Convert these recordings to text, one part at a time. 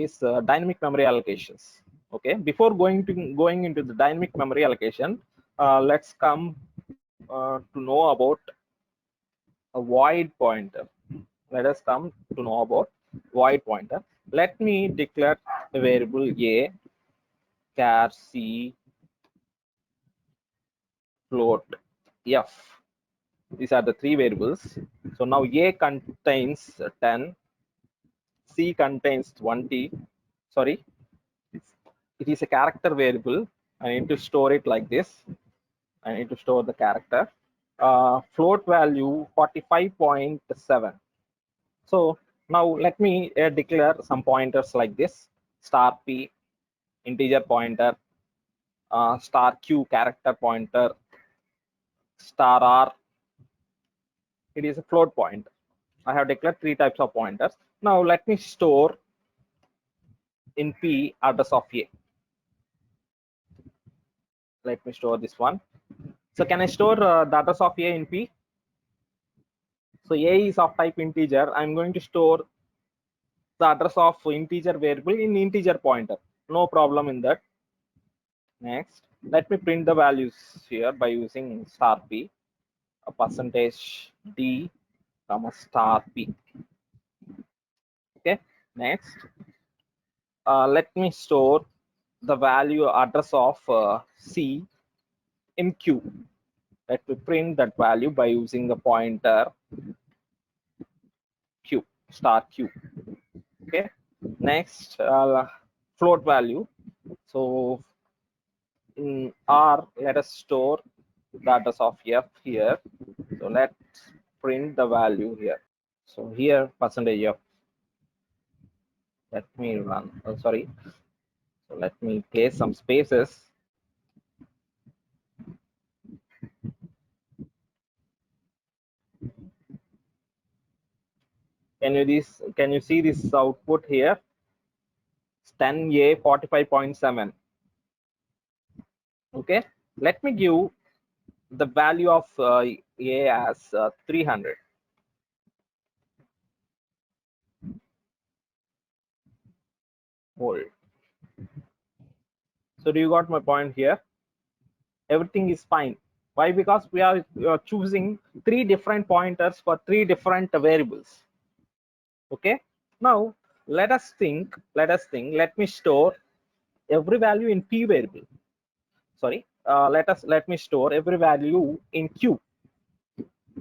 is dynamic memory allocations. Okay, before going into the dynamic memory allocation, let's come to know about a void pointer. Let us come to know about void pointer. Let me declare a variable a, char c, float f. These are the three variables. So now a contains 10, c contains 20. Sorry, it is a character variable. I need to store it like this. I need to store the character. Float value 45.7. So now let me declare some pointers like this: star p, integer pointer, star q, character pointer, star r. It is a float pointer. I have declared three types of pointers. Now let me store in p address of a. Let me store this one. So can I store the address of a in p? So a is of type integer. I'm going to store the address of integer variable in integer pointer. No problem in that. Next, let me print the values here by using star p, a percentage d, comma star p. Okay. Next, let me store the value address of c in q. Let me print that value by using the pointer q, star q. Okay. Next, float value. So in R, let us store the address of f here. So let's print the value here. So here percentage f. Let me run. Oh, sorry. So let me place some spaces. Can you see this output here? It's 10A 45.7. Okay. Let me give the value of A as 300. Volt. So do you got my point here? Everything is fine. Why? Because we are choosing three different pointers for three different variables. Okay. Now let us think. Let me store every value in p variable. Sorry. Let me store every value in q.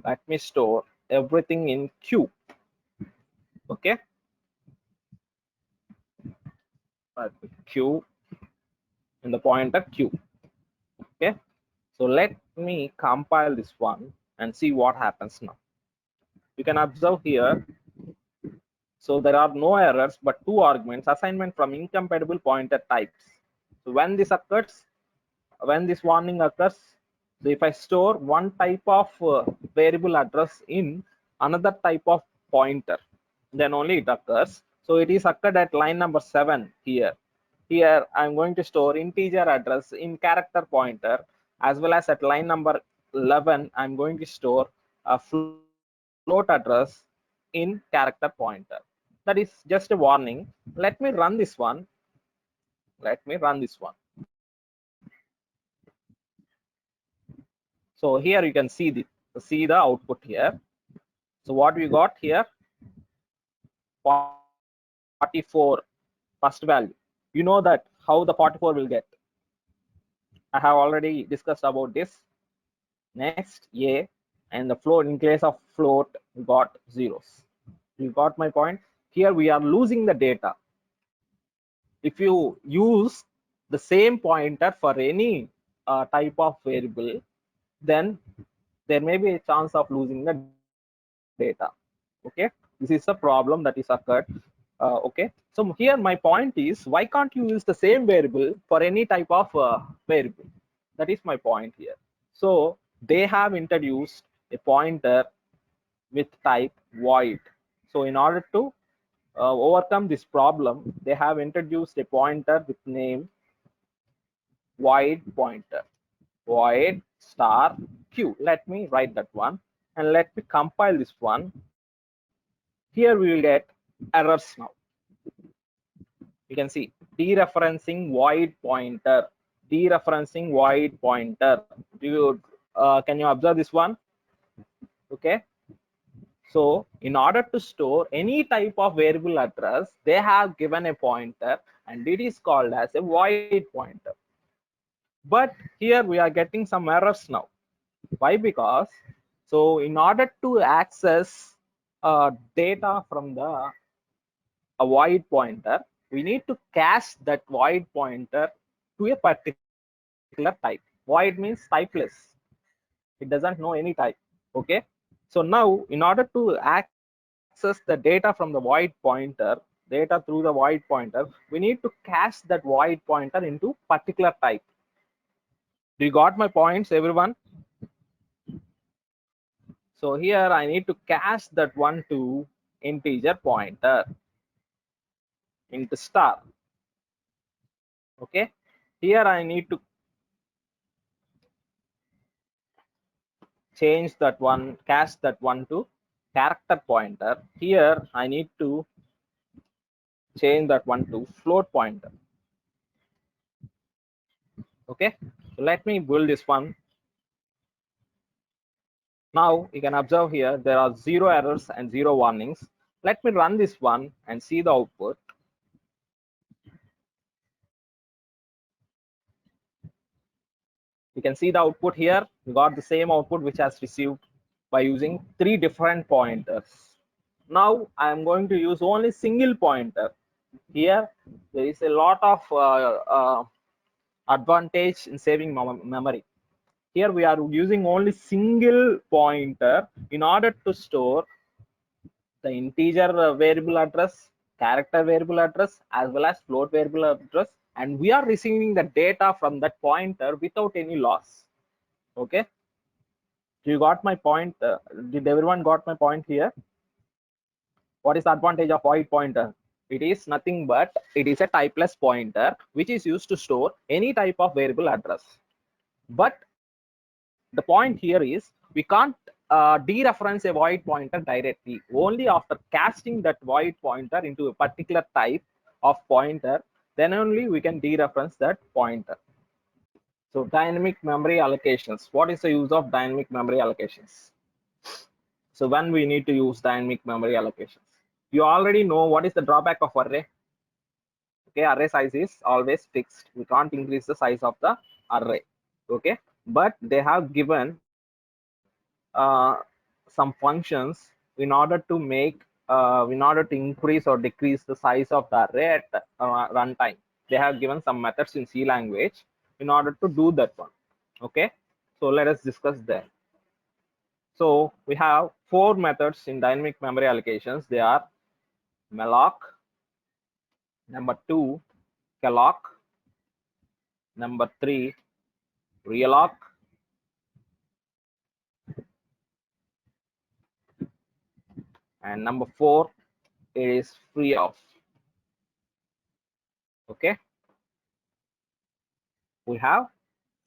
Let me store everything in q. Okay. Q in the pointer q. Okay. So let me compile this one and see what happens now. You can observe here. So there are no errors, but two arguments, assignment from incompatible pointer types. So when this occurs, when this warning occurs, so if I store one type of variable address in another type of pointer, then only it occurs. So it is occurred at line number 7 here. Here I'm going to store integer address in character pointer, as well as at line number 11 I'm going to store a float address in character pointer. That is just a warning. Let me run this one. So here you can see the output here. So what we got here, 44 first value. You know that how the 44 will get. I have already discussed about this. Next, a, and the float, in case of float, we got zeros. You got my point? Here we are losing the data. If you use the same pointer for any type of variable, then there may be a chance of losing the data. Okay, this is a problem that is occurred. Okay, so here my point is, why can't you use the same variable for any type of variable? That is my point here. So they have introduced a pointer with type void. So in order to overcome this problem, they have introduced a pointer with name void pointer, void star q. Let me write that one and let me compile this one. Here we will get errors now. You can see dereferencing void pointer, dereferencing void pointer. Can you observe this one? Okay. So in order to store any type of variable address, they have given a pointer and it is called as a void pointer. But here we are getting some errors now. Why? Because so in order to access data from the a void pointer, we need to cache that void pointer to a particular type. Void means typeless. It doesn't know any type. Okay. So now in order to access the data from the void pointer, data through the void pointer, we need to cache that void pointer into particular type. Do you got my points, everyone? So here I need to cache that one to integer pointer into star. Okay. Here I need to change that one, cache that one to character pointer. Here I need to change that one to float pointer. Okay. So let me build this one. Now you can observe here there are 0 errors and 0 warnings. Let me run this one and see the output. You can see the output here. We got the same output which has received by using 3 different pointers. Now I am going to use only single pointer. Here there is a lot of advantage in saving memory. Here we are using only single pointer in order to store the integer variable address, character variable address, as well as float variable address, and we are receiving the data from that pointer without any loss. Okay. Do you got my point? Did everyone got my point here? What is the advantage of void pointer? It is nothing but it is a typeless pointer which is used to store any type of variable address. But the point here is we can't dereference a void pointer directly. Only after casting that void pointer into a particular type of pointer, then only we can dereference that pointer. So dynamic memory allocations. What is the use of dynamic memory allocations? So when we need to use dynamic memory allocations, you already know what is the drawback of array. Okay, array size is always fixed. We can't increase the size of the array. Okay, but they have given some functions in order to make in order to increase or decrease the size of the array at runtime. They have given some methods in C language in order to do that one. Okay, so let us discuss that. So we have 4 methods in dynamic memory allocations. They are malloc, number 2 calloc, number 3 realloc, and number 4 is freeof. Okay, we have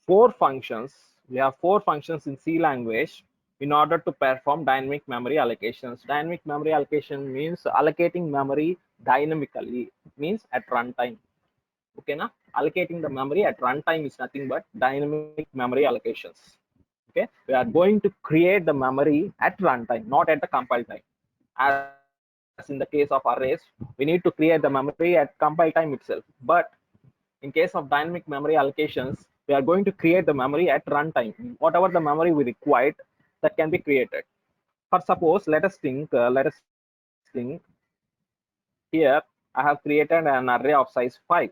4 functions. We have 4 functions in C language in order to perform dynamic memory allocations. Dynamic memory allocation means allocating memory dynamically, means at runtime. Okay, na? Allocating the memory at runtime is nothing but dynamic memory allocations. Okay, we are going to create the memory at runtime, not at the compile time. As in the case of arrays, we need to create the memory at compile time itself. But in case of dynamic memory allocations, we are going to create the memory at runtime. Whatever the memory we required, that can be created. For suppose, let us think here I have created an array of size 5.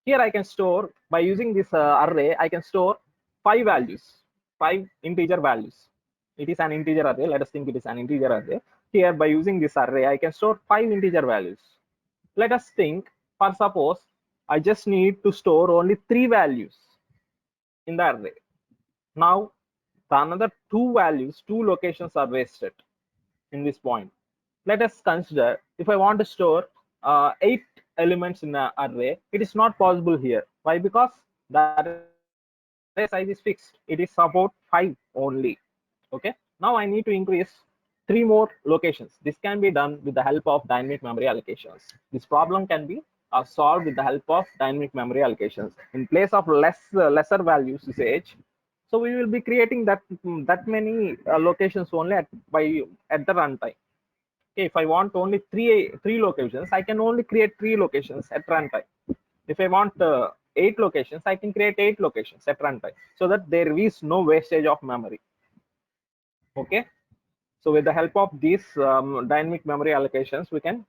Here I can store, by using this array, I can store 5 values, 5 integer values. It is an integer array. Let us think it is an integer array. Here by using this array, I can store 5 integer values. Let us think, for suppose, I just need to store only 3 values in the array. Now, the another 2 values, 2 locations are wasted in this point. Let us consider if I want to store 8 elements in an array, it is not possible here. Why? Because the array size is fixed. It is about 5 only. Okay. Now I need to increase 3 more locations. This can be done with the help of dynamic memory allocations. This problem can be solved with the help of dynamic memory allocations. In place of lesser values usage, so we will be creating that many locations only at the runtime. Okay, if I want only three locations, I can only create 3 locations at runtime. If I want 8 locations, I can create 8 locations at runtime, so that there is no wastage of memory. Okay, so with the help of these dynamic memory allocations, we can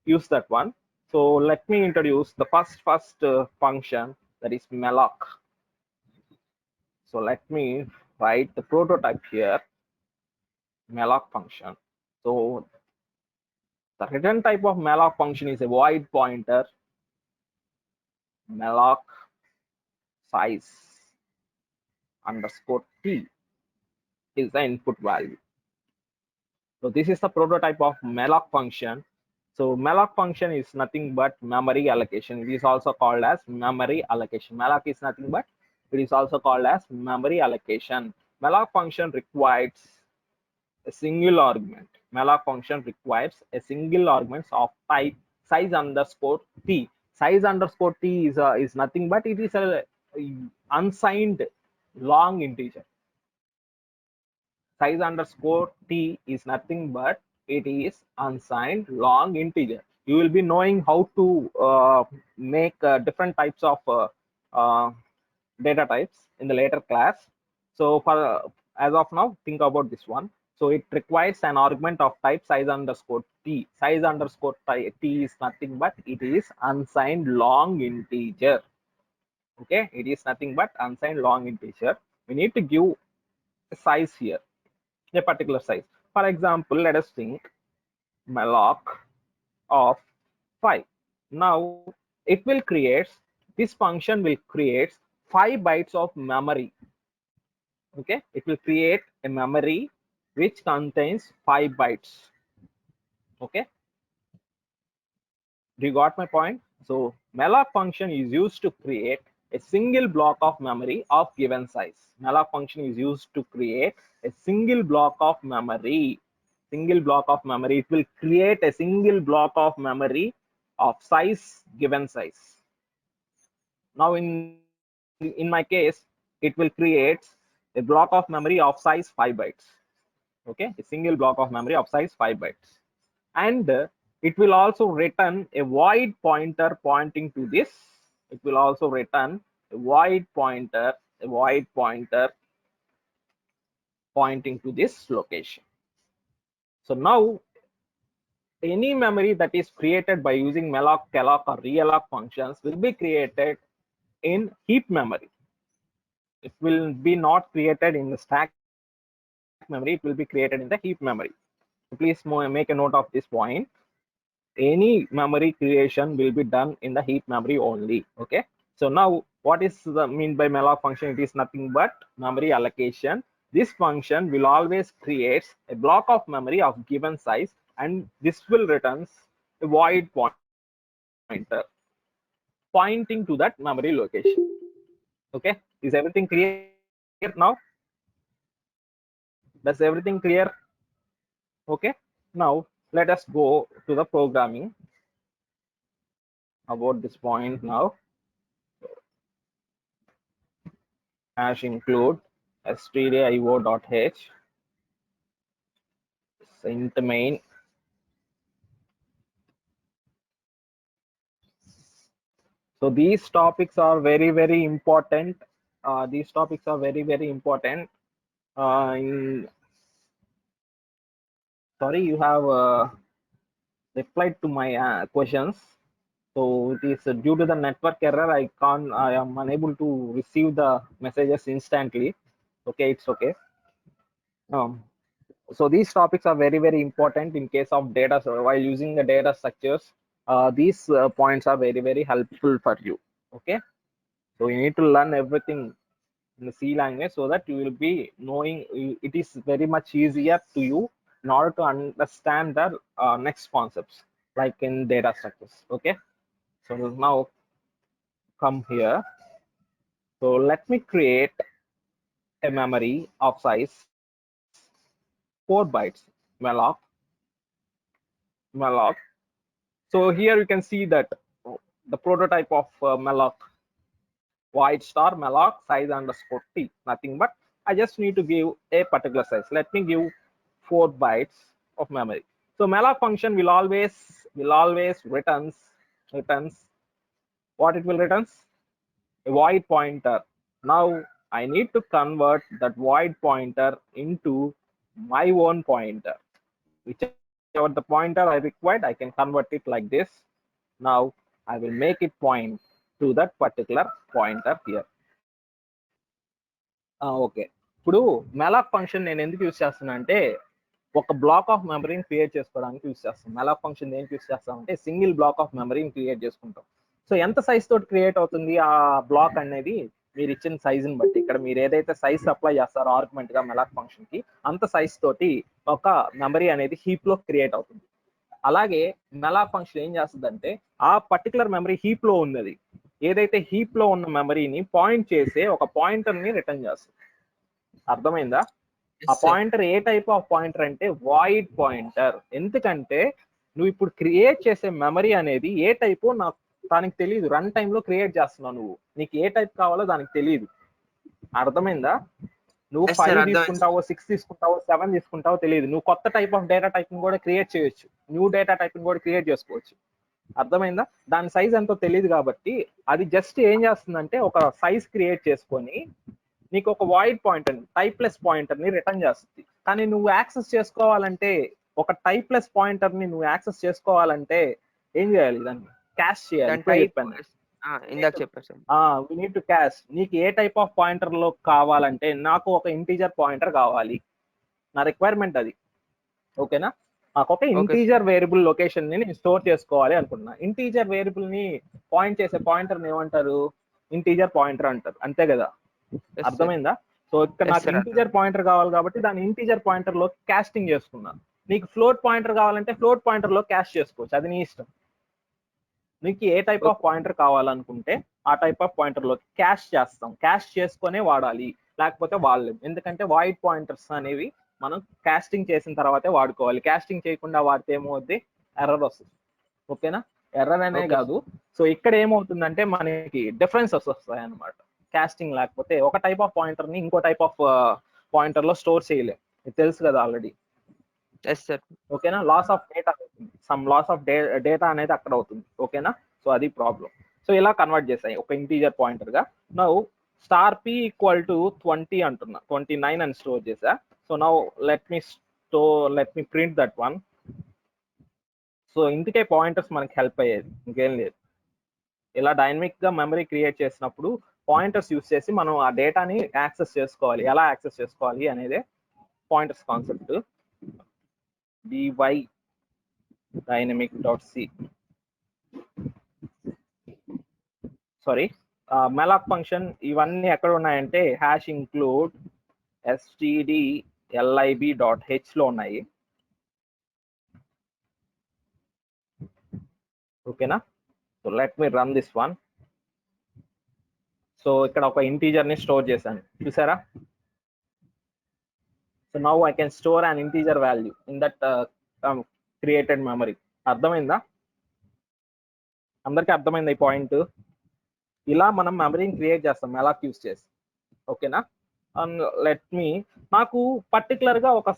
use that one. So let me introduce the first function, that is malloc. So let me write the prototype here, malloc function. So the return type of malloc function is a void pointer malloc size underscore t is the input value. So this is the prototype of malloc function. So malloc function is nothing but memory allocation. It is also called as memory allocation. Malloc is nothing but, it is also called as memory allocation. Malloc function requires a single argument. Malloc function requires a single argument of type size underscore t. Size underscore t is nothing but it is a unsigned long integer. Size underscore t is nothing but it is unsigned long integer. You will be knowing how to make different types of data types in the later class. So for as of now, think about this one. So it requires an argument of type size underscore t. Size underscore t is nothing but it is unsigned long integer. Okay, it is nothing but unsigned long integer. We need to give a size here, a particular size. For example, let us think malloc of 5. Now it will create, this function will create 5 bytes of memory. Okay, it will create a memory which contains 5 bytes. Okay, do you got my point? So malloc function is used to create a single block of memory of given size. Malloc function is used to create a single block of memory. Single block of memory. It will create a single block of memory of size, given size. Now in my case, it will create a block of memory of size 5 bytes. Okay, a single block of memory of size 5 bytes. And it will also return a void pointer pointing to this. It will also return a void pointer pointing to this location. So now any memory that is created by using malloc, calloc, or realloc functions will be created in heap memory. It will be not created in the stack memory, it will be created in the heap memory. So please make a note of this point. Any memory creation will be done in the heap memory only. Okay, so now what is the mean by malloc function? It is nothing but memory allocation. This function will always create a block of memory of given size, and this will returns a void pointer pointing to that memory location. Okay, is everything clear now? Does everything clear? Okay, now let us go to the programming about this point now. Hash include stdio.h int main. So these topics are very important. These topics are very important. Sorry, you have replied to my questions. So it is due to the network error. I am unable to receive the messages instantly. Okay, it's okay. So these topics are very important in case of data. So while using the data structures, these points are very helpful for you. Okay, so you need to learn everything in the C language so that you will be knowing, it is very much easier to you in order to understand the next concepts like in data structures. Okay, so now come here. So let me create a memory of size 4 bytes malloc So here you can see that the prototype of malloc, void star malloc size underscore t, nothing but I just need to give a particular size. Let me give 4 bytes of memory. So malloc function will always returns what it will returns? A void pointer. Now I need to convert that void pointer into my own pointer. Whichever the pointer I required, I can convert it like this. Now I will make it point to that particular pointer here. Okay, ఇప్పుడు malloc function నేను ఎందుకు use చేస్తున్నా అంటే ఒక black of మెమరీని create చేసుకోవడానికి use చేస్తాం. malloc function దేనికి యూస్ చేస్తాం అంటే సింగిల్ బ్లాక్ ఆఫ్ మెమరీని క్రియేట్ చేసుకుంటాం. సో ఎంత సైజ్ తోటి క్రియేట్ అవుతుంది ఆ బ్లాక్ అనేది మీరు ఇచ్చిన సైజుని బట్టి, ఇక్కడ మీరు ఏదైతే సైజ్ అప్లై చేస్తారో ఆర్గ్యుమెంట్ గా malloc ఫంక్షన్ కి, అంత సైజ్ తోటి ఒక మెమరీ అనేది హీప్ లో క్రియేట్ అవుతుంది. అలాగే malloc ఫంక్షన్ ఏం చేస్తుందంటే ఆ పర్టికులర్ మెమరీ హీప్ లో ఉన్నది ఏదైతే హీప్ లో ఉన్న మెమరీని పాయింట్ చేసే ఒక పాయింటర్ ని రిటర్న్ చేస్తుంది. అర్థమైందా? ఆ pointer A type of pointer అంటే వాయిడ్ పాయింటర్. ఎందుకంటే నువ్వు ఇప్పుడు క్రియేట్ చేసే మెమరీ అనేది ఏ టైపు నాకు దానికి తెలియదు. రన్ టైమ్ లో క్రియేట్ చేస్తున్నావు, నువ్వు నీకు ఏ టైప్ కావాలో దానికి తెలియదు. అర్థమైందా? నువ్వు 5 తీసుకుంటావో 6 తీసుకుంటావో 7 తీసుకుంటావో తెలియదు. నువ్వు కొత్త టైప్ ఆఫ్ డేటా టైప్ ని కూడా క్రియేట్ చేయొచ్చు, న్యూ డేటా టైప్ ని కూడా క్రియేట్ చేసుకోవచ్చు. అర్థమైందా? దాని సైజ్ ఎంతో తెలియదు కాబట్టి అది జస్ట్ ఏం చేస్తుందంటే ఒక సైజ్ క్రియేట్ చేసుకొని నీకు ఒక వాయిడ్ పాయింటర్ టైప్లెస్ పాయింటర్ ని రిటర్న్ చేస్తుంది. కానీ నువ్వు యాక్సెస్ చేసుకోవాలంటే ఒక టైప్లెస్ పాయింటర్ ని నువ్వు యాక్సెస్ చేసుకోవాలంటే ఏం చేయాలి? దాన్ని క్యాష్ చేయాలి. We need to cash. నీకు ఏ టైప్ ఆఫ్ పాయింటర్ లో కావాలంటే నాకు ఒక ఇంటీజర్ పాయింటర్ కావాలి, నా రిక్వైర్మెంట్ అది. ఓకేనా? నాకు ఒక ఇంటీజర్ వేరియబుల్ లొకేషన్ ని నేను స్టోర్ చేసుకోవాలి అనుకుంటున్నా. ఇంటీజర్ వేరియబుల్ ని పాయింట్ చేసే పాయింటర్ ఏమంటారు? ఇంటీజర్ పాయింటర్ అంటారు, అంతే కదా? అర్థమైందా? సో ఇక్కడ నాకు ఇంటీజర్ పాయింటర్ కావాలి కాబట్టి దాని ఇంటీజర్ పాయింటర్ లో క్యాస్టింగ్ చేసుకున్నాను. నీకు ఫ్లోట్ పాయింటర్ కావాలంటే ఫ్లోట్ పాయింటర్ లో క్యాష్ చేసుకోవచ్చు, అది నీ ఇష్టం. నీకు ఏ టైప్ ఆఫ్ పాయింటర్ కావాలనుకుంటే ఆ టైప్ ఆఫ్ పాయింటర్ లో క్యాష్ చేస్తాం. క్యాష్ చేసుకునే వాడాలి, లేకపోతే వాడలేము. ఎందుకంటే వాయిడ్ పాయింటర్స్ అనేవి మనం కాస్టింగ్ చేసిన తర్వాతే వాడుకోవాలి. కాస్టింగ్ చేయకుండా వాడితే ఏమవుద్ది? ఎర్రర్ వస్తుంది. ఓకేనా? ఎర్రర్ అనే కాదు, సో ఇక్కడ ఏమవుతుందంటే మనకి డిఫరెన్సెస్ వస్తాయి అన్నమాట. కాస్టింగ్ లేకపోతే ఒక టైప్ ఆఫ్ పాయింటర్ ని ఇంకో టైప్ ఆఫ్ పాయింటర్ లో స్టోర్ చేయలేం, ఇది తెలుసు కదా ఆల్రెడీ. ఓకేనా? Loss of data, some loss of data అనేది అక్కడ అవుతుంది. ఓకేనా? సో అది ప్రాబ్లం. సో ఇలా కన్వర్ట్ చేసాయి ఒక ఇంటీజర్ పాయింటర్ గా. Now star p equal to 20 అంటున్నా, 29 అని స్టోర్ చేసా. So now let me print that one. So ఇందుకే పాయింటర్స్ మనకి హెల్ప్ అయ్యేది, ఇంకేం లేదు. ఇలా డైనమిక్ గా మెమరీ క్రియేట్ చేసినప్పుడు పాయింటర్స్ యూస్ చేసి మనం ఆ డేటాని యాక్సెస్ చేసుకోవాలి. ఎలా యాక్సెస్ చేసుకోవాలి అనేది pointers concept. dy dynamic.c sorry, malloc function ఇవన్నీ ఎక్కడ ఉన్నాయంటే హ్యాష్ ఇంక్లూడ్ stdlib.h లో ఉన్నాయి. ఓకేనా? So let me run this one. So ఇక్కడ ఒక ఇంటీజర్ ని స్టోర్ చేశాను, చూసారా? So now I can store an integer value in that created memory. అర్థమైందా? అందరికీ అర్థమైంది ఈ పాయింట్? ఇలా మనం మెమరీని క్రియేట్ చేస్తాం malloc యూస్ చేసి. ఓకేనా? నాకు పర్టికులర్ గా ఒక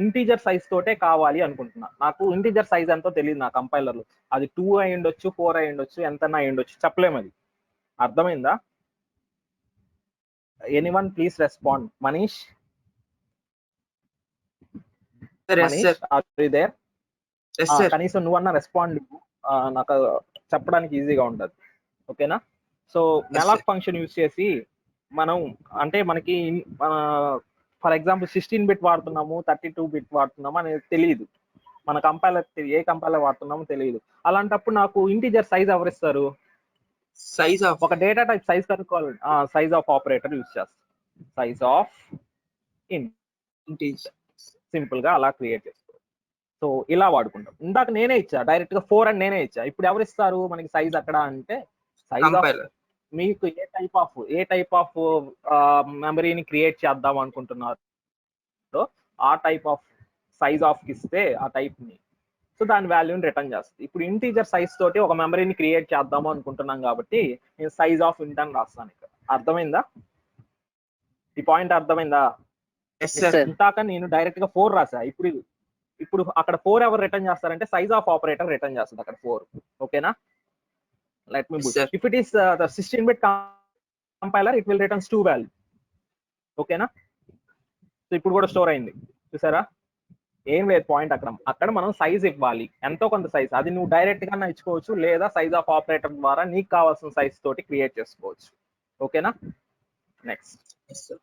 ఇంటీజర్ సైజ్ తోటే కావాలి అనుకుంటున్నా. నాకు ఇంటీజర్ సైజ్ ఎంతో తెలియదు నా కంపైలర్లో. అది 2 అయి ఉండొచ్చు, 4 అయి ఉండొచ్చు, ఎంతన్నా అయి ఉండొచ్చు, చెప్పలేము అది. అర్థమైందా? Anyone please respond. మనీష్, కనీసం నువ్వన్నా రెస్పాండ్, నాకు చెప్పడానికి ఈజీగా ఉంటుంది. ఓకేనా? సో malloc ఫంక్షన్ యూజ్ చేసి మనం అంటే మనకి ఫర్ ఎగ్జాంపుల్ 16 బిట్ వాడుతున్నాము, 32 బిట్ వాడుతున్నాము అనేది తెలియదు. మన కంపైలర్ ఏ కంపైలర్ వాడుతున్నామో తెలియదు. అలాంటప్పుడు నాకు ఇంటీజర్ సైజ్ ఎవరిస్తారు? సైజ్ ఆఫ్ ఒక డేటా టైప్ సైజ్ కనుక్కోవాలి, సైజ్ ఆఫ్ ఆపరేటర్ యూజ్ చేస్తాం. సైజ్ ఆఫ్ ఇంటీజర్ సింపుల్ గా అలా క్రియేట్ చేస్తాం. సో ఇలా వాడుకుంటాం. ఇందాక నేనే ఇచ్చా, డైరెక్ట్ గా 4 అని నేనే ఇచ్చా. ఇప్పుడు ఎవరు ఇస్తారు మనకి సైజ్ అక్కడ అంటే? సైజ్ ఆఫ్ మీకు ఏ టైప్ ఆఫ్ మెమరీని క్రియేట్ చేద్దాం అనుకుంటున్నారు ఆ టైప్ ఆఫ్ సైజ్ ఆఫ్ ఇస్తే ఆ టైప్ ని సో దాని వాల్యూని రిటర్న్ చేస్తుంది. ఇప్పుడు ఇంటీజర్ సైజ్ తోటి ఒక మెమరీని క్రియేట్ చేద్దాము అనుకుంటున్నాం కాబట్టి నేను సైజ్ ఆఫ్ ఇంట్ అని రాస్తాను ఇక్కడ. అర్థమైందా? ఈ పాయింట్ అర్థమైందా? Yes, sir. ఇంతాక నేను డైరెక్ట్ గా 4 రాసా. ఇప్పుడు అక్కడ 4 ఎవరు రిటర్న్ చేస్తారంటే సైజ్ ఆఫ్ ఆపరేటర్ రిటర్న్ చేస్తుంది అక్కడ 4. ఓకేనా? Let me Yes, sir. If it is the 16-bit compiler it will returns 2 value. ఓకేనా? సో ఇప్పుడు కూడా స్టోర్ అయింది చూసారా? ఏం లేదు పాయింట్ అక్కడ మనం సైజ్ ఇవ్వాలి, ఎంతో కొంత సైజ్. అది నువ్వు డైరెక్ట్ గా ఇచ్చుకోవచ్చు లేదా సైజ్ ఆఫ్ ఆపరేటర్ ద్వారా నీకు కావాల్సిన సైజ్ తోటి క్రియేట్ చేసుకోవచ్చు. ఓకేనా? Next. Yes, sir.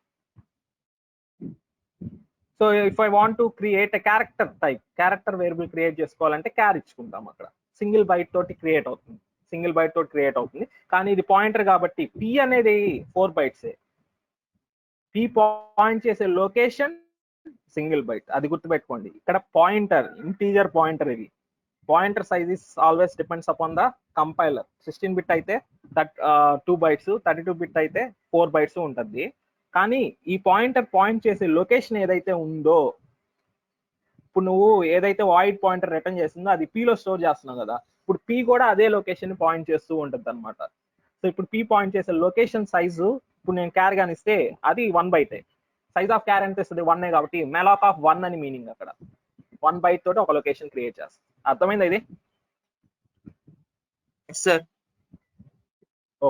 So if I want to create a character type, character variable create చేసుకోవాలంటే క్యార్ ఇచ్చుకుంటాం. అక్కడ సింగిల్ బైట్ తోటి క్రియేట్ అవుతుంది. కానీ ఇది పాయింటర్ కాబట్టి పి అనేది 4 bytes. పి పాయింట్ చేసే లొకేషన్ సింగిల్ బైట్, అది గుర్తుపెట్టుకోండి. ఇక్కడ పాయింటర్ ఇంటీజర్ పాయింటర్, ఇది pointer size is always depends upon the compiler. 16-bit అయితే 2 bytes, 32-bit అయితే 4 bytes ఉంటుంది. కానీ ఈ పాయింటర్ పాయింట్ చేసే లొకేషన్ ఏదైతే ఉందో, ఇప్పుడు నువ్వు ఏదైతే వాయిడ్ పాయింటర్ రిటర్న్ చేస్తుందో అది పీలో స్టోర్ చేస్తున్నావు కదా, ఇప్పుడు పీ కూడా అదే లొకేషన్ పాయింట్ చేస్తూ ఉంటుంది అనమాట. సో ఇప్పుడు పీ పాయింట్ చేసే లొకేషన్ సైజు ఇప్పుడు నేను క్యార్ కానిస్తే అది 1 byte. సైజ్ ఆఫ్ క్యార్ ఎంత ఇస్తుంది? 1 కాబట్టి మెలాక్ ఆఫ్ 1 అని మీనింగ్. అక్కడ 1 byte తోటి ఒక లొకేషన్ క్రియేట్ చేస్తుంది. అర్థమైందా ఇది? Yes, sir.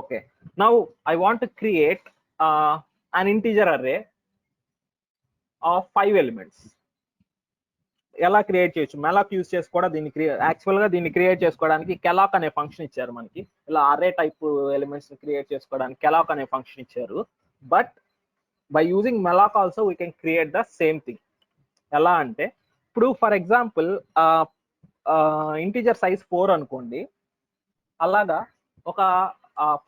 Okay. Now I want to create an integer array of 5 elements. ఎలా క్రియేట్ చేయొచ్చు? మెలాక్ యూజ్ చేసి కూడా దీన్ని క్రియేట్ చేసుకోవడానికి కెలాక్ అనే ఫంక్షన్ ఇచ్చారు మనకి. ఇలా అర్రే టైప్ ఎలిమెంట్స్ క్రియేట్ చేసుకోవడానికి కెలాక్ అనే ఫంక్షన్ ఇచ్చారు. But by using malloc also we can create the same thing. ఎలా అంటే ఇప్పుడు ఫర్ ఎగ్జాంపుల్ ఇంటీజర్ సైజ్ 4 అనుకోండి. అలాగా ఒక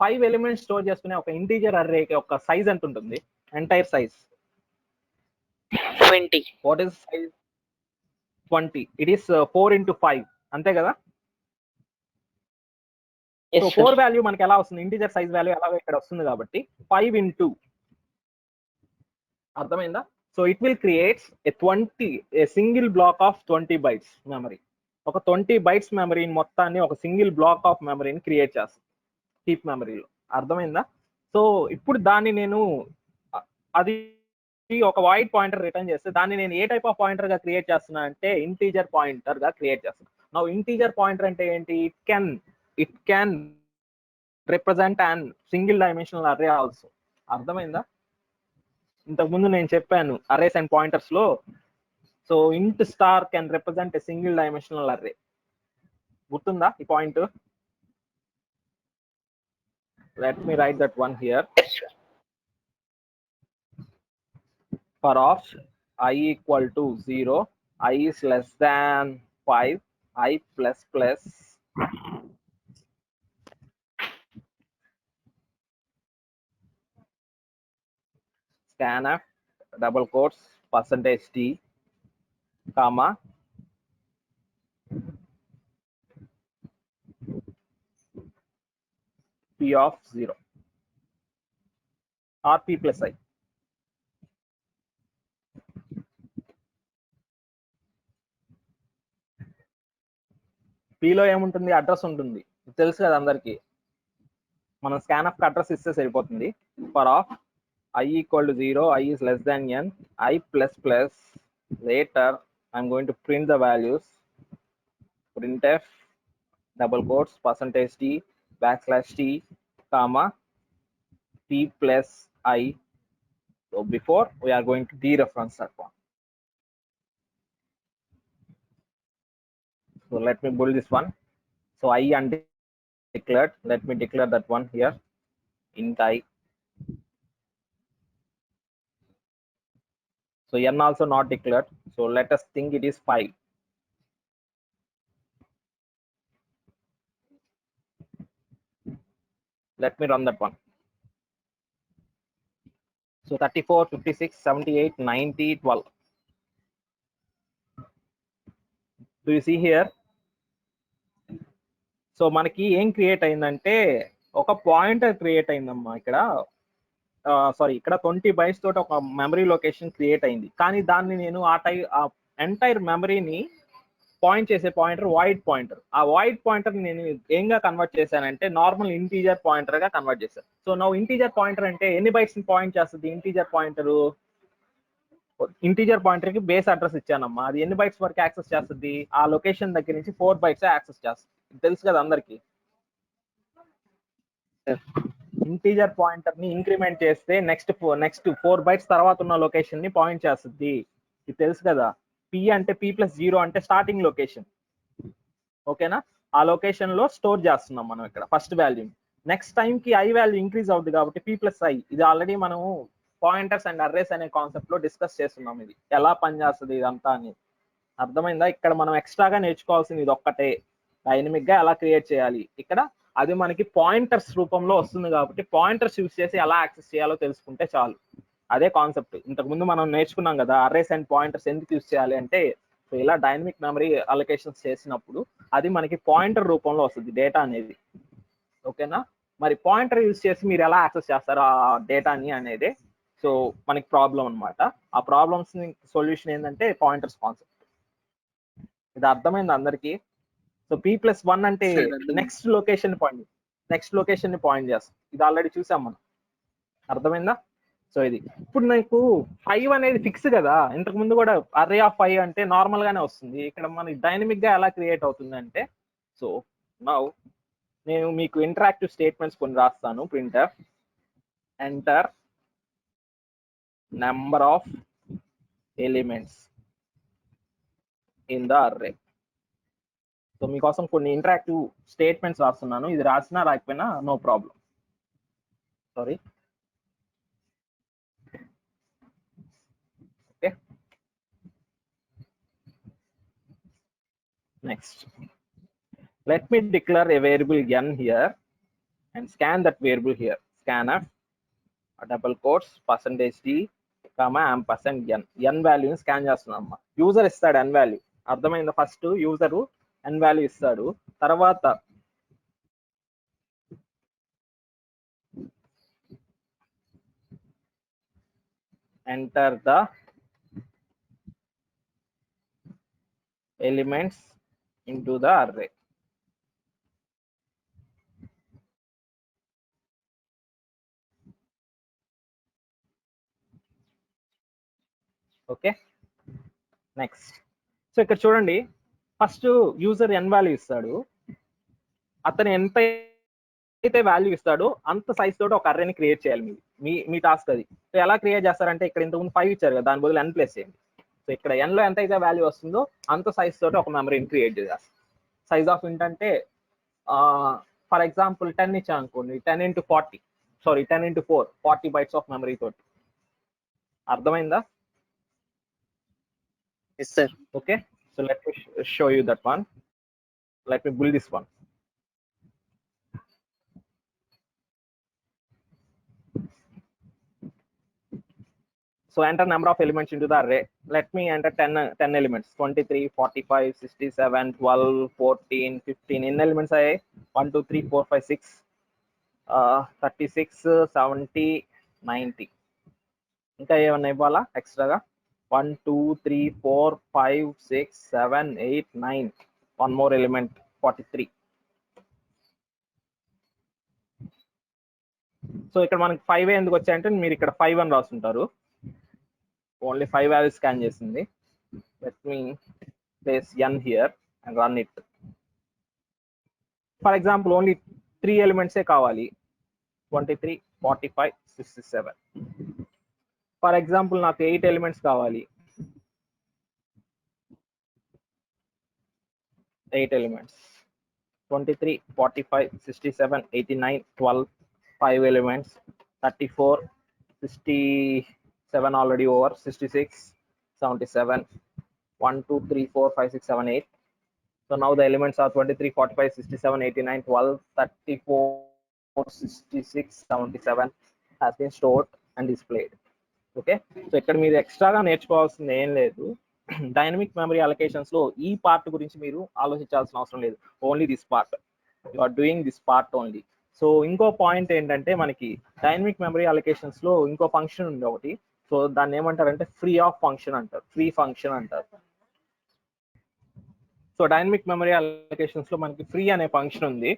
5 ఎలిమెంట్స్ స్టోర్ చేసుకునే ఒక ఇంటీజర్ అర్రేకి ఒక సైజ్ ఎంత ఉంటుంది? Entire size 20. What is size? 20. It is 4 into 5, అంతే కదా? Yes, so sir. 4 వాల్యూ మనకి ఎలా వస్తుంది? ఇంటీజర్ సైజ్ వాల్యూ ఎలాగో ఇక్కడ వస్తుంది కాబట్టి 5 into. అర్థమైందా? So it will creates a single block of 20 bytes memory. ఒక 20 bytes మెమరీని మొత్తాన్ని ఒక సింగిల్ బ్లాక్ ఆఫ్ మెమరీని క్రియేట్ చేస్తుంది హీప్ మెమరీలో. అర్థమైందా? సో ఇప్పుడు దాన్ని నేను అది ఒక వాయిడ్ పాయింటర్ రిటర్న్ చేస్తే దాన్ని నేను ఏ టైప్ ఆఫ్ పాయింటర్ గా క్రియేట్ చేస్తున్నా అంటే ఇంటీజర్ పాయింటర్ గా క్రియేట్ చేస్తున్నా. నా ఇంటీజర్ పాయింటర్ అంటే ఏంటి? It can represent and single dimensional array also. అర్థమైందా? ఇంతకుముందు నేను చెప్పాను అర్రేస్ అండ్ పాయింటర్స్ లో. సో ఇంట్ star can represent a single dimensional array. గుర్తుందా ఈ point? Let me write that one here. Yes, sir. For of I equal to 0, I is less than 5, I plus plus scanf double quotes percentage t comma p of 0 or p plus I. పీలో ఏముంటుంది? Address ఉంటుంది, తెలుసు కదా అందరికి. మనం scanf address ఇస్తే సరిపోతుంది. For of I equal to 0, I is less than n, I plus plus. Later I'm going to print the values. Printf double quotes percentage t backslash t comma p plus I. So before we are going to dereference that one. So let me build this one. So I undeclared. Let me declare that one here. Int I. So n also not declared. So let us think it is 5. Let me run that one. So 34, 56, 78, 90, 12. Do you see here? So మనకి ఏం create అయిందంటే ఒక pointer create అయిందమ్మా ఇక్కడ. Sorry, ఇక్కడ 20 bytes తోటి ఒక memory location create అయింది. కానీ దాన్ని నేను ఆ ఎంటైర్ మెమరీని పాయింట్ చేసే పాయింటర్ వాయిడ్ పాయింటర్. ఆ వాయిడ్ పాయింటర్ నేను ఏంగా కన్వర్ట్ చేశానంటే నార్మల్ ఇంటీజర్ పాయింటర్ గా కన్వర్ట్ చేశాను. సో నా ఇంటీజర్ పాయింటర్ అంటే ఎన్ని బైట్స్ ని పాయింట్ చేస్తుంది ఇంటీజర్ పాయింటర్? ఇంటీజర్ పాయింటర్ కి బేస్ అడ్రస్ ఇచ్చానమ్మా, అది ఎన్ని బైట్స్ వరకు యాక్సెస్ చేస్తుంది? ఆ లొకేషన్ దగ్గర నుంచి 4 బైట్స్ యాక్సెస్ చేస్తుంది. తెలుసు కదా అందరికి. ఇంటీజర్ పాయింటర్ ని ఇంక్రిమెంట్ చేస్తే నెక్స్ట్ 4 బైట్స్ తర్వాత ఉన్న లొకేషన్ ని పాయింట్ చేస్తుంది. ఇది తెలుసు కదా. పి అంటే p+0 అంటే స్టార్టింగ్ లొకేషన్. ఓకేనా? ఆ లొకేషన్ లో స్టోర్ చేస్తున్నాం మనం ఇక్కడ ఫస్ట్ వాల్యూ. నెక్స్ట్ టైం కి i వాల్యూ ఇంక్రీజ్ అవుతుంది కాబట్టి p+i. ఇది ఆల్రెడీ మనము పాయింటర్స్ అండ్ అర్రేస్ అనే కాన్సెప్ట్ లో డిస్కస్ చేస్తున్నాం. ఇది ఎలా పనిచేస్తుంది ఇదంతా అని అర్థమైందా? ఇక్కడ మనం ఎక్స్ట్రాగా నేర్చుకోవాల్సింది ఇది ఒక్కటే, డైనమిక్ గా ఎలా క్రియేట్ చేయాలి. ఇక్కడ అది మనకి పాయింటర్స్ రూపంలో వస్తుంది కాబట్టి పాయింటర్స్ యూస్ చేసి ఎలా యాక్సెస్ చేయాలో తెలుసుకుంటే చాలు. అదే కాన్సెప్ట్. ఇంతకు ముందు మనం నేర్చుకున్నాం కదా అర్రేస్ అండ్ పాయింటర్స్ ఎందుకు యూస్ చేయాలి అంటే, సో ఇలా డైనమిక్ మెమరీ అలొకేషన్స్ చేసినప్పుడు అది మనకి పాయింటర్ రూపంలో వస్తుంది డేటా అనేది. ఓకేనా? మరి పాయింటర్ యూస్ చేసి మీరు ఎలా యాక్సెస్ చేస్తారు ఆ డేటాని అనేది సో మనకి ప్రాబ్లం అనమాట. ఆ ప్రాబ్లమ్స్ ని సొల్యూషన్ ఏంటంటే పాయింటర్స్ కాన్సెప్ట్. ఇది అర్థమైంది అందరికి? సో p+1 అంటే నెక్స్ట్ లొకేషన్ ని పాయింట్ చేస్తాం. ఇది ఆల్రెడీ చూసాం మనం. అర్థమైందా? సో ఇది ఇప్పుడు నాకు 5 అనేది ఫిక్స్ కదా. ఇంతకు ముందు కూడా అర్రే ఆఫ్ 5 అంటే నార్మల్ గానే వస్తుంది. ఇక్కడ మనకి డైనమిక్ గా ఎలా క్రియేట్ అవుతుంది అంటే, సో నౌ నేను మీకు ఇంటరాక్టివ్ స్టేట్మెంట్స్ కొన్ని రాస్తాను. Printer enter number of elements in the array. So మీకోసం కొన్ని ఇంటరాక్టివ్ స్టేట్మెంట్స్ రాస్తున్నాను. ఇది రాసినా రాకపోయినా no problem. Sorry. Okay, next let me declare a variable n here and scan that variable here. Scanf double quotes %d comma ampersand n వాల్యూని scan చేస్తున్నాం. User ఇస్తాడు n value. అర్థమైందా? ఫస్ట్ యూజర్ n వాల్యూ ఇస్తాడు, తర్వాత enter the elements into the array. Okay, next. So ఇక్కడ చూడండి, first user n value ఇస్తాడు. అతను ఎంత అయితే వాల్యూ ఇస్తాడో అంత సైజ్ తోటి ఒక అర్రేని క్రియేట్ చేయాలి. మీ టాస్క్ అది. సో ఎలా క్రియేట్ చేస్తారంటే, ఇక్కడ ఇంతకుముందు 5 ఇచ్చారు కదా, దాని బదులు n ప్లస్ చేయండి. సో ఇక్కడ n లో ఎంత అయితే వాల్యూ వస్తుందో అంత సైజ్ తోటి ఒక మెమరీని క్రియేట్ చేయాలి. సైజ్ ఆఫ్ ఏంటంటే ఫర్ ఎగ్జాంపుల్ 10 ఇచ్చా అనుకోండి, 10 × 40 సారీ 10 × 4 40 బైట్స్ ఆఫ్ మెమరీ తోటి. అర్థమైందా? Yes, sir. Okay, so let me show you that one. Let me build this one. So enter number of elements into the array. Let me enter 10 elements. 23, 45, 67, 12, 14, 15. In elements I 1, 2, 3, 4, 5, 6, 36, 70, 90. ఇంకా ఏమన్నా ఇవ్వాలా ఎక్స్ట్రాగా? 1, 2, 3, 4, 5, 6, 7, 8, 9. One more element, 43. So ఇక్కడ మనకి 5 ఎందుకు వచ్చాయంటే మీరు ఇక్కడ 5 అని రాస్తుంటారు. ఓన్లీ 5 వాల్యూస్ స్కాన్ చేసింది. Let me place n here and run it. For example only 3 ఎలిమెంట్సే కావాలి, 23, 45, 67. ఫర్ ఎగ్జాంపుల్ నాకు 8 ఎలిమెంట్స్ కావాలి, 8 elements, 23, 45, 67, 89, 12, 5 elements, 34, 67 already over, 66, 77, 1, 2, 3, 4, 5, 6, 7, 8. So now the elements are 23, 45, 67, 89, 12, 34, 66, 77 has been stored and displayed. Okay, so ఇక్కడ మీరు ఎక్స్ట్రాగా నేర్చుకోవాల్సింది ఏం లేదు. డైనమిక్ మెమరీ అలొకేషన్స్ లో ఈ పార్ట్ గురించి మీరు ఆలోచించాల్సిన అవసరం లేదు. Only this part, you are doing this part only. So ఇంకో పాయింట్ ఏంటంటే, మనకి డైనమిక్ మెమరీ అలొకేషన్స్ లో ఇంకో ఫంక్షన్ ఉంది ఒకటి. సో దాన్ని ఏమంటారంటే ఫ్రీ ఆఫ్ ఫంక్షన్ అంటారు, ఫ్రీ ఫంక్షన్ అంటారు. So so dynamic memory allocations లో మనకి ఫ్రీ అనే ఫంక్షన్ ఉంది.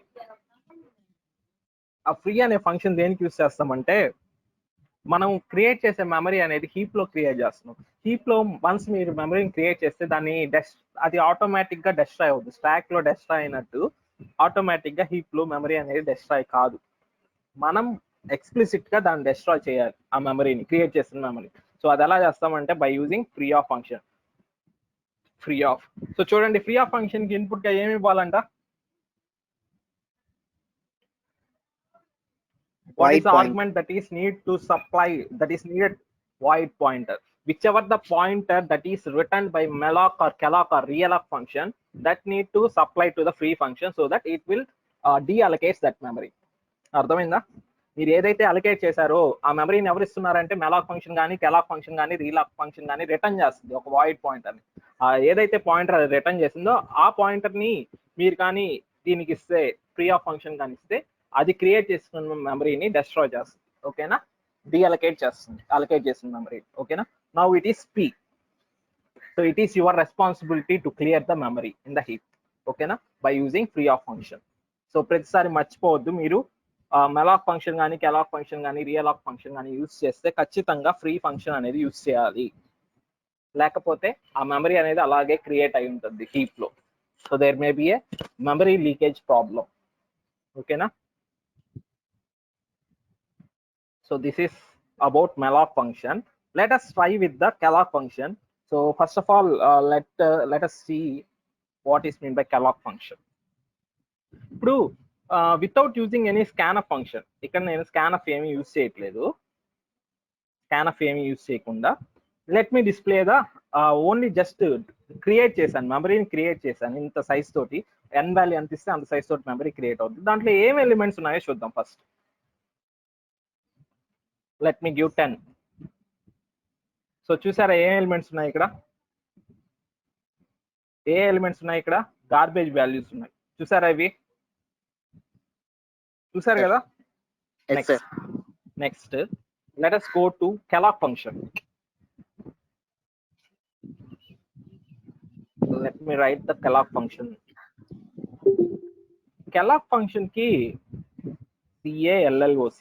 ఆ ఫ్రీ అనే ఫంక్షన్ దేనికి యూస్ చేస్తామంటే మనం క్రియేట్ చేసే మెమరీ అనేది హీప్ లో క్రియేట్ చేస్తున్నాం. హీప్ లో వన్స్ మీరు మెమరీని క్రియేట్ చేస్తే దాన్ని అది ఆటోమేటిక్ గా డెస్ట్రాయ్ అవుతుంది. స్టాక్ లో డెస్ట్రాయ్ అయినట్టు ఆటోమేటిక్ గా హీప్ లో మెమరీ అనేది డెస్ట్రాయ్ కాదు. మనం ఎక్స్ప్లిసిట్ గా దాన్ని డెస్ట్రాయ్ చేయాలి ఆ మెమరీని, క్రియేట్ చేసిన మెమరీ. సో అది ఎలా చేస్తామంటే by using free of function. Free of. So చూడండి, ఫ్రీ ఆఫ్ ఫంక్షన్ కి ఇన్పుట్ గా ఏమి ఇవ్వాలంట? What is the argument that is need to supply, that is needed? Void pointer. Whichever the pointer that is returned by malloc or calloc or realloc function, that need to supply to the free function so that it will deallocate that memory. అర్థమైందా? మీరు ఏదైతే allocate చేశారో ఆ మెమరీని ఎవరు ఇస్తున్నారంటే మెలాక్ function కానీ calloc function కానీ రీలాక్ ఫంక్షన్ కానీ రిటర్న్ చేస్తుంది ఒక వాయిడ్ పాయింటర్ ని. ఏదైతే పాయింటర్ అది రిటర్న్ చేసిందో ఆ పాయింటర్ ని మీరు కానీ దీనికి ఇస్తే, ఫ్రీ ఆఫ్ ఫంక్షన్ కానీ ఇస్తే, అది క్రియేట్ చేసుకున్న మెమరీని డెస్ట్రాయ్ చేస్తుంది. ఓకేనా? డీఅలొకేట్ చేస్తుంది అలొకేట్ చేసిన మెమరీ. ఓకేనా? Now it is P. So it is your responsibility to clear the memory in the heap. ఓకేనా? By using free of function. So ప్రతిసారి మర్చిపోవద్దు, మీరు మెలాక్ ఫంక్షన్ కానీ కెలాక్ ఫంక్షన్ కానీ రియలాక్ ఫంక్షన్ కానీ యూజ్ చేస్తే ఖచ్చితంగా ఫ్రీ ఫంక్షన్ అనేది యూజ్ చేయాలి. లేకపోతే ఆ మెమరీ అనేది అలాగే క్రియేట్ అయి ఉంటుంది హీప్ లో. So there may be a memory leakage problem. ఓకేనా? So this is about malloc function. Let us try with the calloc function. So first of all, let us see what is meant by calloc function. ఇప్పుడు without using any scanf function, ఇక్కడ నేను scanf ఏమి use చేయట్లేదు. Scanf ఏమి use చేయకుండా let me display the only just create చేశాను, మెమరీని create చేశాను ఇంత సైజ్ తోటి. ఎన్ వాల్యూ ఎంత ఇస్తే అంత సైజ్ తోటి మెమరీ క్రియేట్ అవుతుంది. దాంట్లో ఏం ఎలిమెంట్స్ ఉన్నాయో చూద్దాం first. Let me give 10. So చూసారా ఏ ఎలిమెంట్స్ ఉన్నాయి ఇక్కడ? ఏ ఎలిమెంట్స్ ఉన్నాయి ఇక్కడ? గార్బేజ్ వాల్యూస్ ఉన్నాయి. చూసారా ఇవి? చూసారు కదా? Next let us go to calloc function. Let me write the calloc function. calloc function ki CALLOC,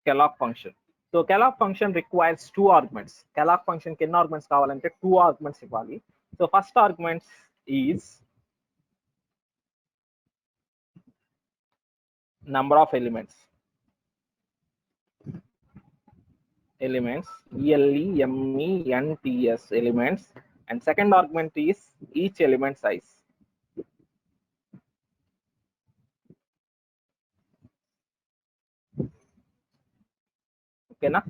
calloc function. So calloc function requires 2 arguments. calloc function ki enna arguments kavalante 2 arguments ivali. So first argument is number of elements ELEMENTS elements, and second argument is each element size. Okay na?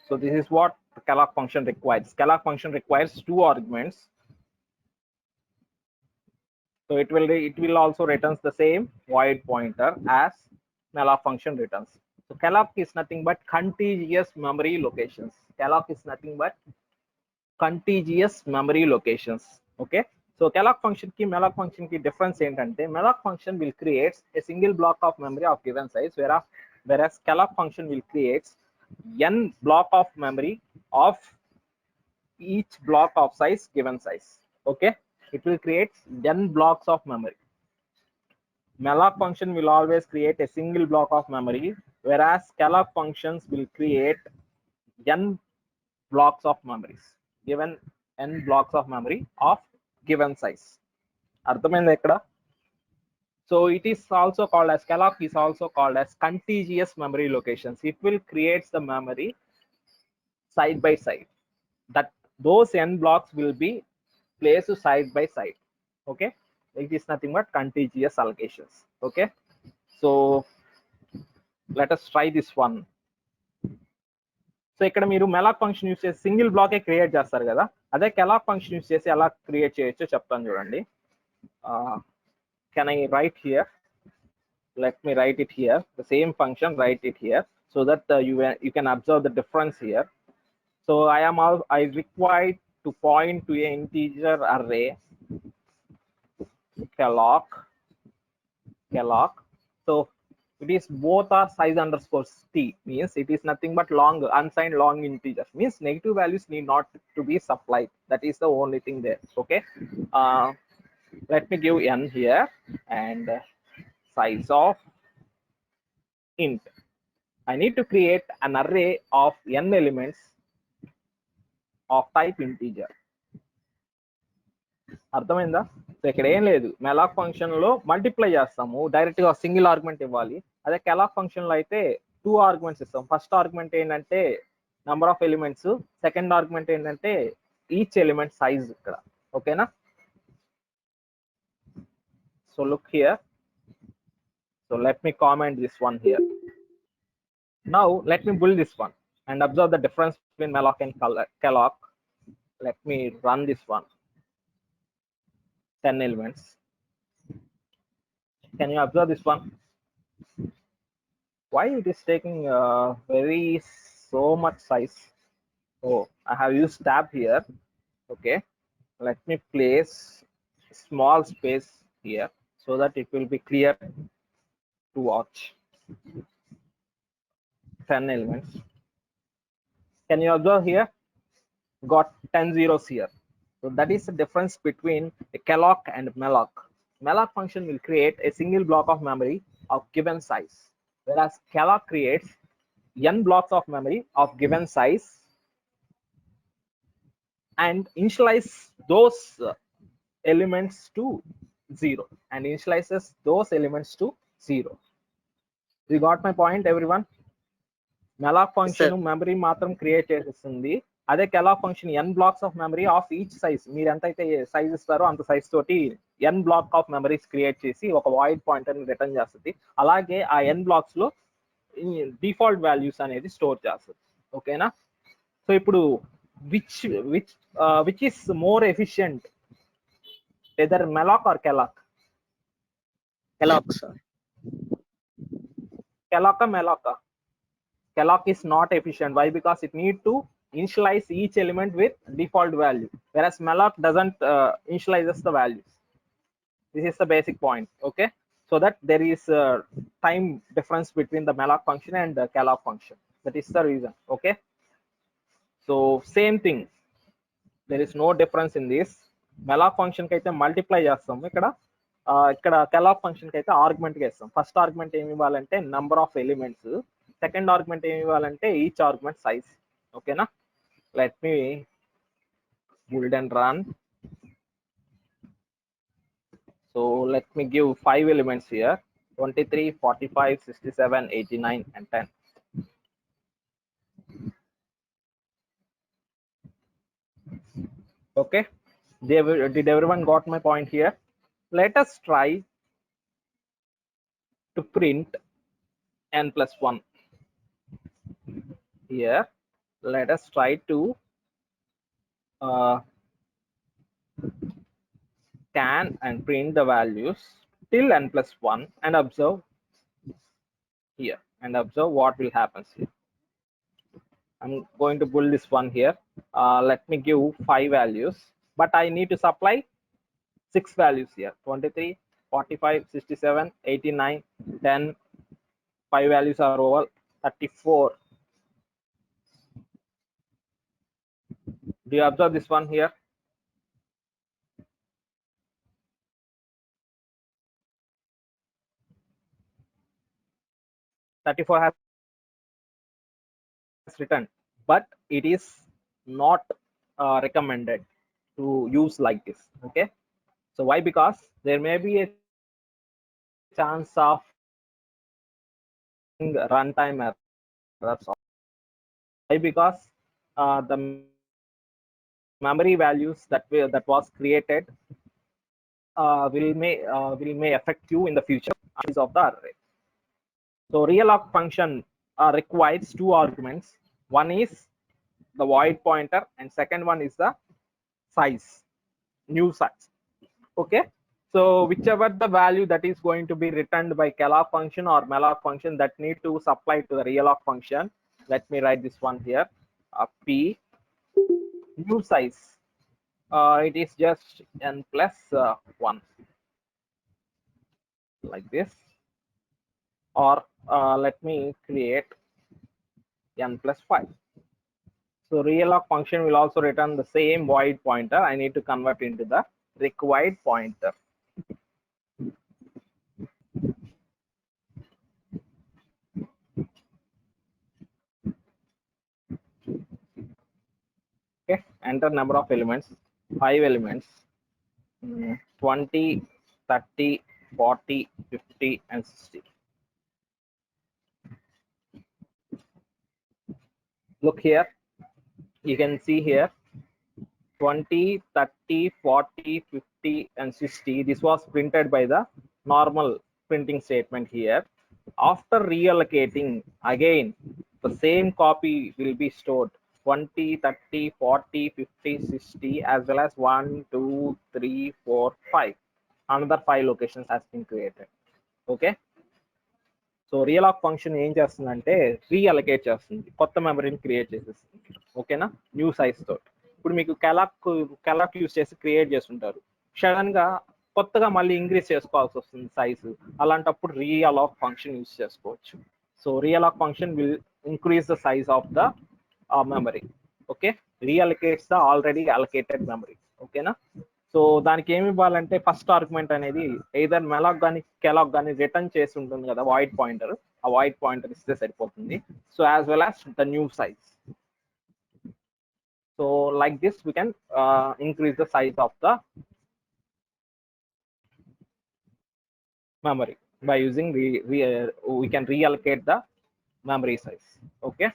So this is what calloc function requires. calloc function requires 2 arguments. So it will also returns the same void pointer as malloc function returns. So calloc is nothing but contiguous memory locations. calloc is nothing but contiguous memory locations. Okay? So calloc function ki malloc function ki difference ఏంటంటే malloc function will create a single block of memory of given size, whereas calloc function will create n block of memory of each block of size given size. Okay? It will create n blocks of memory. malloc function will always create a single block of memory, whereas calloc functions will create n blocks of memories, given n blocks of memory of given size. అర్థమైందా ఇక్కడ? So it is also called as calloc is also called as contiguous memory locations. It will create the memory side by side. That those n blocks will be placed side by side. Okay? It is nothing but contiguous allocations. Okay? So let us try this one. So ఇక్కడ మీరు malloc function use చేసి single బ్లాకే create చేస్తారు కదా, అదే calloc function use చేసి ఎలా create చేయొచ్చో చెప్తాను చూడండి. Can I right here? Let me right it here. The same function, right it here so that you can observe the difference here. So I required to point to an integer array calloc. So it is both are size underscore t, means it is nothing but long unsigned long integers, means negative values need not to be supplied. That is the only thing there. Okay, let me give n here, and size of int. I need to create an array of n elements of type integer. అర్థమైందా? So ఇక్కడ ఏం లేదు, మెలాక్ function లో multiply చేస్తాము, direct గా single argument ఇవ్వాలి. అదే calloc function లో అయితే 2 ఆర్గ్యుమెంట్స్ ఇస్తాం. ఫస్ట్ ఆర్గ్యుమెంట్ ఏంటంటే number of elements, second argument ఏంటంటే ఈచ్ ఎలిమెంట్ సైజ్ ఇక్కడ. ఓకేనా? So look here, so let me comment this one here. Now let me build this one and observe the difference between malloc and calloc. Let me run this one. 10 elements. Can you observe this one? Why it is taking very so much size? Oh, I have used tab here. Okay, let me place small space here so that it will be clear to watch. 10 elements. Can you observe here? Got 10 zeros here. So that is the difference between a calloc and malloc. Malloc function will create a single block of memory of given size, whereas calloc creates n blocks of memory of given size and initialize those elements to 0 and initializes those elements to 0. You got my point, everyone? Malloc function memory matram create చేస్తుంది. అదే calloc function n blocks of memory of each size, మీరు ఎంతైతే size ఇస్తారో అంత size తోటి n black of memories create చేసి ఒక void pointer ని రిటర్న్ చేస్తుంది. అలాగే ఆ n బ్లాక్స్ లో డిఫాల్ట్ వాల్యూస్ అనేది స్టోర్ చేస్తుంది. ఓకేనా? సో ఇప్పుడు which is more efficient, either malloc or calloc? Calloc, sir. Calloc or malloc? Calloc is not efficient. Why? Because it need to initialize each element with default value, whereas malloc doesn't initializes the values. This is the basic point. Okay, so that there is a time difference between the malloc function and the calloc function. That is the reason. Okay, so same thing, there is no difference in this. Malloc function కి అయితే multiply చేస్తాము, ఇక్కడ calloc function కి అయితే argument గా ఇస్తాం. First argument ఏమి ఇవ్వాలంటే number of elements, second argument ఏమి ఇవ్వాలంటే ఈచ్ ఆర్గ్యుమెంట్ సైజ్. ఓకేనా? Let me build and run. So let me give 5 elements here: 23, 45, 67, 89 and 10. Okay, did everyone got my point here? Let us try to print n plus 1 here. Let us try to scan and print the values till n plus 1 and observe here and observe what will happen here. I'm going to build this one here. Let me give 5 values, but I need to supply 6 values here: 23, 45, 67, 89, 10. 5 values are over 34. Do you observe this one here? $34 has written, but it is not recommended to use like this. Okay, so why? Because there may be a chance of runtime errors. Why? Because the memory values that was created will may affect you in the future of the array. So realloc function requires 2 arguments. One is the void pointer and second one is the size, new size. Okay, so whichever the value that is going to be returned by calloc function or malloc function, that need to supply to the realloc function. Let me write this one here. P new size, it is just n plus 1, like this. or let me create n plus 5. So real function will also return the same void pointer. I need to convert into the required pointer. Okay, enter number of elements, 5 elements, 20, 30, 40, 50, and 60. Look here, you can see here 20, 30, 40, 50, and 60. This was printed by the normal printing statement here. After reallocating, again, the same copy will be stored 20, 30, 40, 50, 60, as well as 1, 2, 3, 4, 5. Another 5 locations has been created. Okay. So realloc function ఏం చేస్తుందంటే రీఅలకేట్ చేస్తుంది, కొత్త మెమరీని create చేసేస్తుంది. ఓకేనా, new size తోటి. ఇప్పుడు మీకు కెలాక్ యూస్ చేసి క్రియేట్ చేస్తుంటారు, సడన్ గా కొత్తగా మళ్ళీ ఇంక్రీజ్ చేసుకోవాల్సి వస్తుంది సైజు. అలాంటప్పుడు రియల్ ఆఫ్ ఫంక్షన్ యూస్ చేసుకోవచ్చు. So realloc function will increase the size of the memory. Okay, reallocates the already allocated memory. ఓకేనా, సో దానికి ఏమి ఇవ్వాలంటే ఫస్ట్ ఆర్గ్యుమెంట్ అనేది ఎయిదర్ మెలాక్ కానీ కెలాక్ కానీ రిటర్న్ చేసి ఉంటుంది కదా వాయిడ్ పాయింటర్, ఆ వాయిడ్ పాయింటర్ ఇస్తే సరిపోతుంది. So as well as the new size. So like this we can increase the size of the memory by using we can reallocate the memory size. Okay,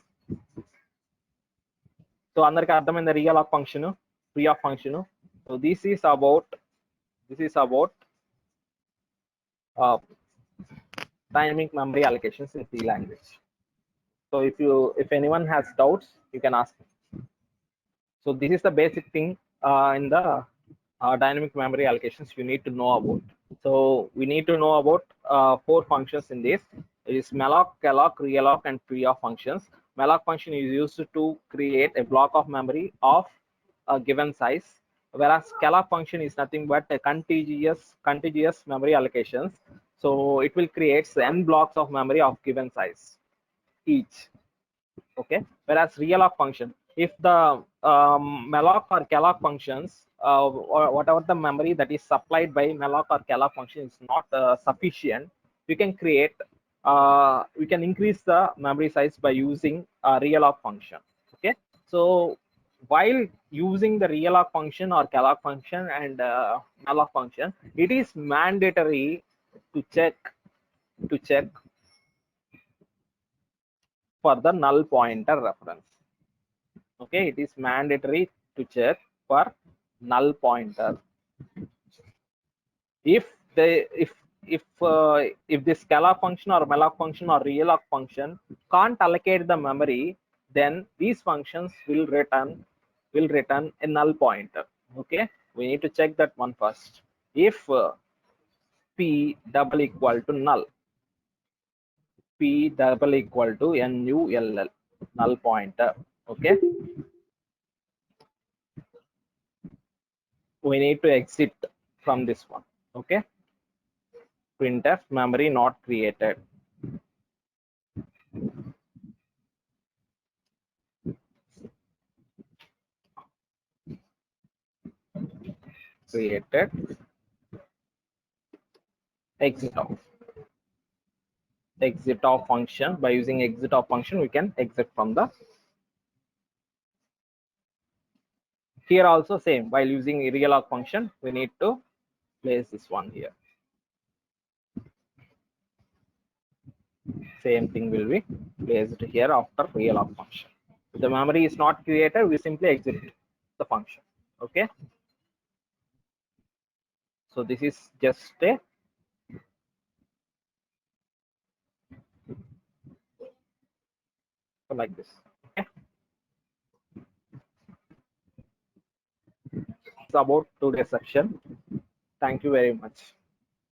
so అందరికి అర్థమైంది real of function, free of function. So this is about dynamic memory allocations in C language. So if anyone has doubts, you can ask. So this is the basic thing in the dynamic memory allocations you need to know about. So we need to know about 4 functions in this. It is malloc, calloc, realloc, and free of functions. Malloc function is used to create a block of memory of a given size, whereas calloc function is nothing but a contiguous memory allocations. So it will create n blocks of memory of given size each. Okay, whereas realloc function, if the malloc or calloc functions or whatever the memory that is supplied by malloc or calloc function is not sufficient, we can increase the memory size by using a realloc function. Okay, so while using the realloc function or calloc function and malloc function, it is mandatory to check for the null pointer reference. Okay, it is mandatory to check for null pointer. If this calloc function or malloc function or realloc function can't allocate the memory, then these functions will return a null pointer. Okay, we need to check that one first. If p double equal to null, p double equal to null, null pointer. Okay, we need to exit from this one. Okay, printf memory not created. Created, exit off function. By using exit off function, we can exit from the. Here also same, while using realloc function, we need to place this one here. Same thing will be placed here after realloc function. If the memory is not created, we simply exit the function. Okay, so this is just a like this. Okay, it's about today's section. Thank you very much.